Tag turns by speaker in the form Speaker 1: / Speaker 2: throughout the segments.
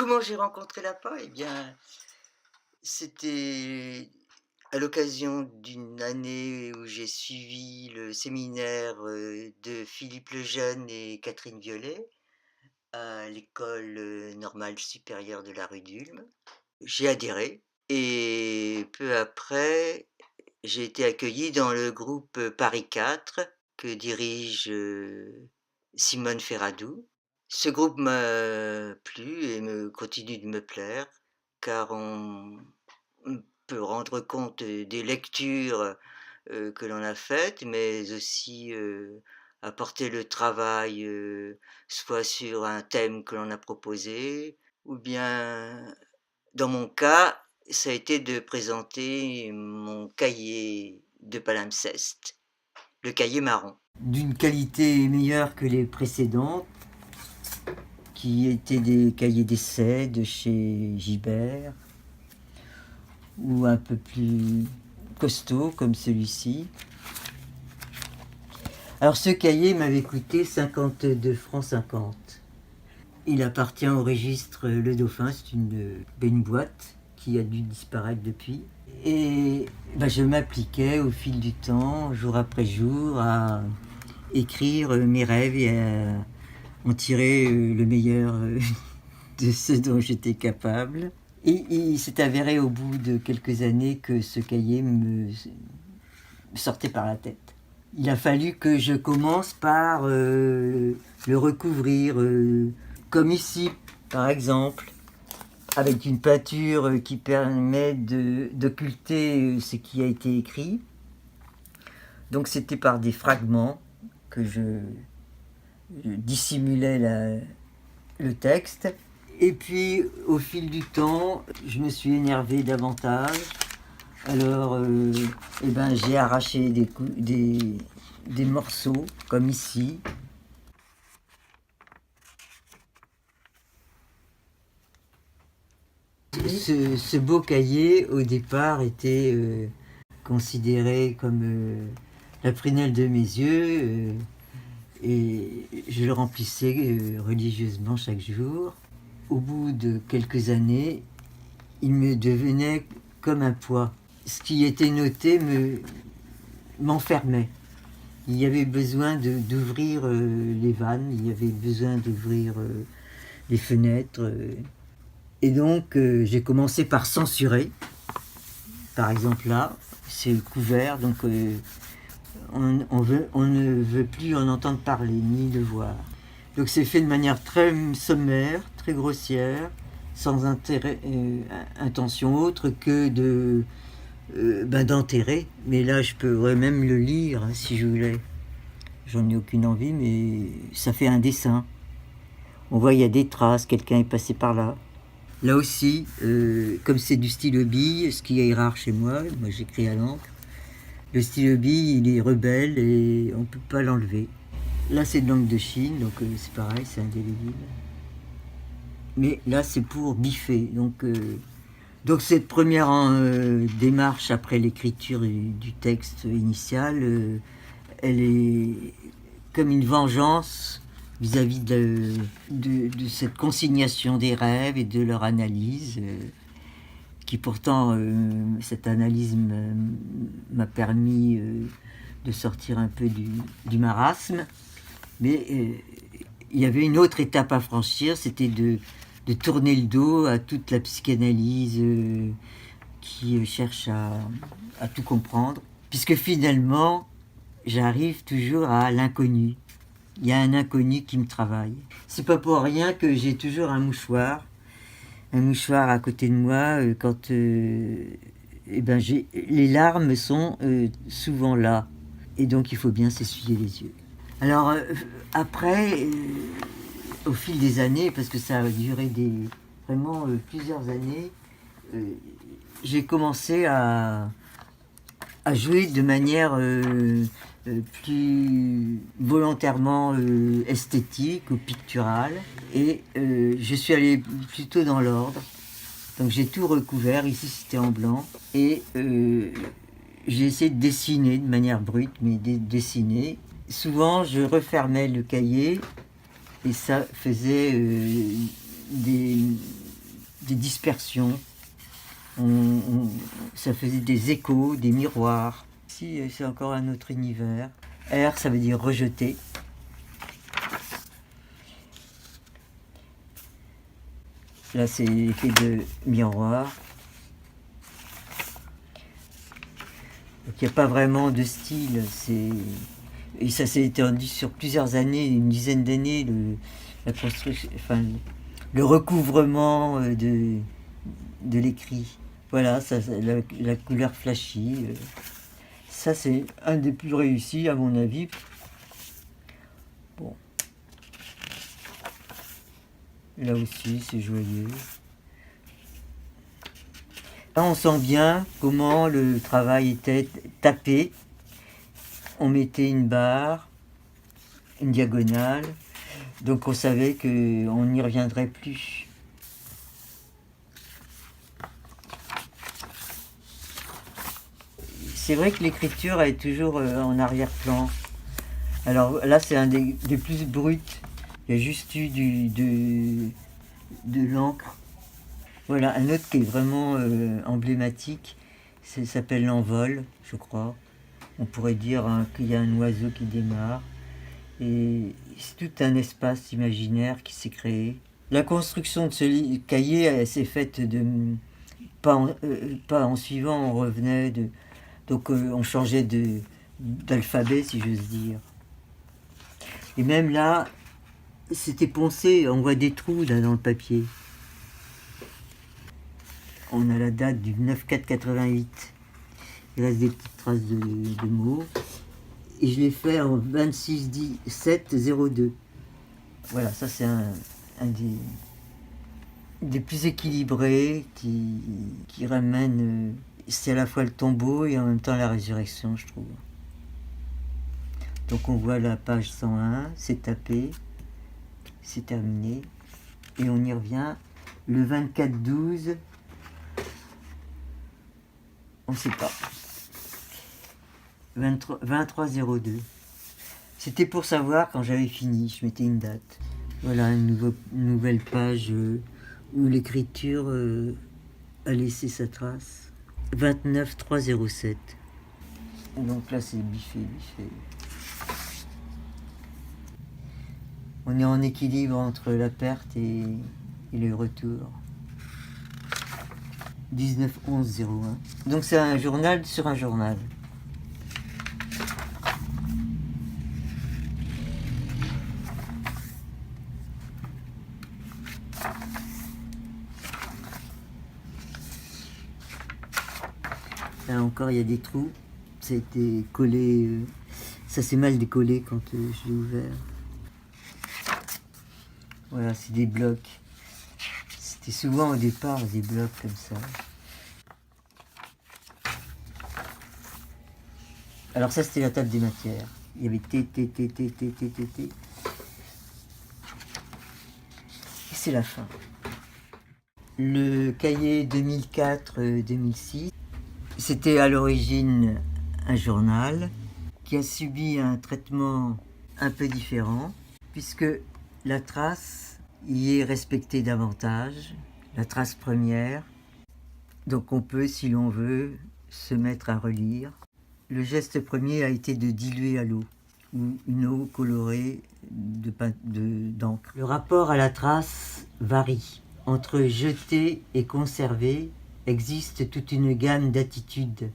Speaker 1: comment j'ai rencontré l'appât? Eh bien, c'était à l'occasion d'une année où j'ai suivi le séminaire, de Philippe Lejeune et Catherine Violet à l'école, normale supérieure de la rue d'Ulm. J'ai adhéré et peu après, j'ai été accueilli dans le groupe, Paris 4 que dirige, Simone Ferradou. Ce groupe m'a plu et me continue de me plaire, car on peut rendre compte, des lectures, que l'on a faites, mais aussi, apporter le travail, soit sur un thème que l'on a proposé ou bien, dans mon cas, ça a été de présenter mon cahier de palimpseste, le cahier marron. D'une qualité meilleure que les précédentes, qui étaient des cahiers d'essai de chez Gibert, ou un peu plus costaud comme celui-ci. Alors ce cahier m'avait coûté 52 francs 50. Il appartient au registre Le Dauphin, c'est une boîte qui a dû disparaître depuis. Et je m'appliquais au fil du temps, jour après jour, à écrire mes rêves et à en tirer le meilleur de ce dont j'étais capable. Et il s'est avéré au bout de quelques années que ce cahier me sortait par la tête. Il a fallu que je commence par le recouvrir, comme ici par exemple, avec une peinture qui permet d'occulter ce qui a été écrit. Donc c'était par des fragments que je dissimulais le texte. Et puis au fil du temps, je me suis énervé davantage. Alors j'ai arraché des morceaux, comme ici. Ce beau cahier, au départ, était considéré comme la prunelle de mes yeux, et je le remplissais religieusement chaque jour. Au bout de quelques années, il me devenait comme un poids. Ce qui était noté m'enfermait. Il y avait besoin d'ouvrir les vannes, il y avait besoin d'ouvrir les fenêtres. Et donc j'ai commencé par censurer. Par exemple là, c'est couvert, donc on ne veut plus en entendre parler, ni le voir. Donc c'est fait de manière très sommaire, très grossière, sans intention autre que d'enterrer. Mais là, je pourrais même le lire hein, si je voulais. J'en ai aucune envie, mais ça fait un dessin. On voit, il y a des traces, quelqu'un est passé par là. Là aussi, comme c'est du stylo bille, ce qui est rare chez moi j'écris à l'encre, le stylo bille, il est rebelle et on ne peut pas l'enlever. Là, c'est de l'encre de Chine, donc c'est pareil, c'est indélébile. Mais là, c'est pour biffer. Donc cette première démarche après l'écriture du texte initial, elle est comme une vengeance vis-à-vis de cette consignation des rêves et de leur analyse, qui pourtant, cette analyse m'a permis de sortir un peu du marasme. Mais il y avait une autre étape à franchir, c'était de tourner le dos à toute la psychanalyse qui cherche à tout comprendre. Puisque finalement, j'arrive toujours à l'inconnu. Il y a un inconnu qui me travaille. C'est pas pour rien que j'ai toujours un mouchoir à côté de moi quand les larmes sont souvent là. Et donc il faut bien s'essuyer les yeux. Alors après, au fil des années, parce que ça a duré vraiment plusieurs années, j'ai commencé à jouer de manière plus volontairement esthétique ou picturale. Et je suis allé plutôt dans l'ordre. Donc j'ai tout recouvert, ici c'était en blanc. Et j'ai essayé de dessiner de manière brute, mais dessiner. Souvent je refermais le cahier et ça faisait des dispersions. Ça faisait des échos, des miroirs. Ici, c'est encore un autre univers. R, ça veut dire rejeter. Là, c'est l'effet de miroir. Donc, il n'y a pas vraiment de style. Et ça s'est étendu sur plusieurs années, une dizaine d'années, la construction, enfin, le recouvrement de l'écrit. Voilà, ça, la couleur flashy. Ça, c'est un des plus réussis, à mon avis. Bon. Là aussi, c'est joyeux. Là, on sent bien comment le travail était tapé. On mettait une barre, une diagonale. Donc, on savait qu'on n'y reviendrait plus. C'est vrai que l'écriture est toujours en arrière-plan. Alors là, c'est un des plus bruts. Il y a juste eu de l'encre. Voilà, un autre qui est vraiment emblématique, ça s'appelle l'envol, je crois. On pourrait dire qu'il y a un oiseau qui démarre. Et c'est tout un espace imaginaire qui s'est créé. La construction de ce cahier, elle s'est faite pas en suivant, on revenait de... Donc on changeait d'alphabet, si j'ose dire. Et même là, c'était poncé, on voit des trous là dans le papier. On a la date du 9/4/88. Il reste des petites traces de mots. Et je l'ai fait en 26/7/02. Voilà, ça c'est un des plus équilibrés qui ramène... c'est à la fois le tombeau et en même temps la résurrection, je trouve. Donc on voit la page 101, c'est tapé, c'est terminé. Et on y revient le 24/12, on ne sait pas. 23/02. C'était pour savoir quand j'avais fini, je mettais une date. Voilà une nouvelle page où l'écriture a laissé sa trace. 29/3/07. Donc là c'est biffé. On est en équilibre entre la perte et le retour. 19/11/01. Donc c'est un journal sur un journal. Là encore, il y a des trous. Ça a été collé. Ça s'est mal décollé quand je l'ai ouvert. Voilà, c'est des blocs. C'était souvent au départ des blocs comme ça. Alors ça, c'était la table des matières. Il y avait T. Et c'est la fin. Le cahier 2004-2006. C'était à l'origine un journal qui a subi un traitement un peu différent, puisque la trace y est respectée davantage, la trace première. Donc on peut, si l'on veut, se mettre à relire. Le geste premier a été de diluer à l'eau, ou une eau colorée d'encre. Le rapport à la trace varie. Entre jeter et conserver, existe toute une gamme d'attitudes.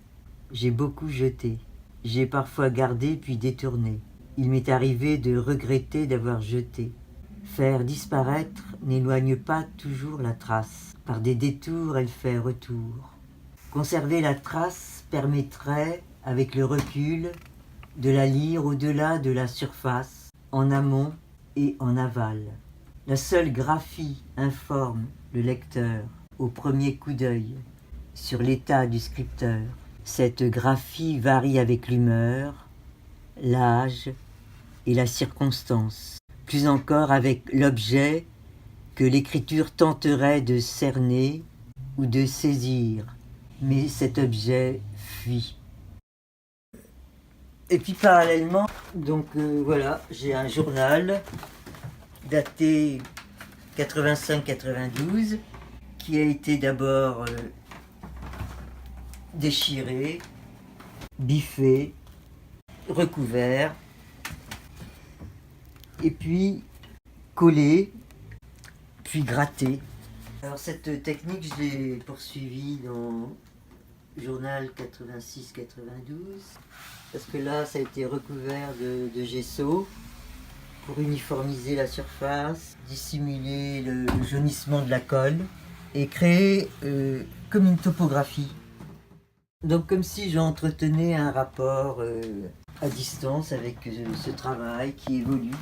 Speaker 1: J'ai beaucoup jeté. J'ai parfois gardé puis détourné. Il m'est arrivé de regretter d'avoir jeté. Faire disparaître n'éloigne pas toujours la trace. Par des détours, elle fait retour. Conserver la trace permettrait, avec le recul, de la lire au-delà de la surface, en amont et en aval. La seule graphie informe le lecteur au premier coup d'œil sur l'état du scripteur. Cette graphie varie avec l'humeur, l'âge et la circonstance, plus encore avec l'objet que l'écriture tenterait de cerner ou de saisir, mais cet objet fuit. Et puis parallèlement, donc voilà, j'ai un journal daté 85-92 qui a été d'abord déchiré, biffé, recouvert, et puis collé, puis gratté. Alors cette technique, je l'ai poursuivie dans le journal 86-92, parce que là, ça a été recouvert de gesso pour uniformiser la surface, dissimuler le jaunissement de la colle et créer comme une topographie. Donc comme si j'entretenais un rapport à distance avec ce travail qui évolue.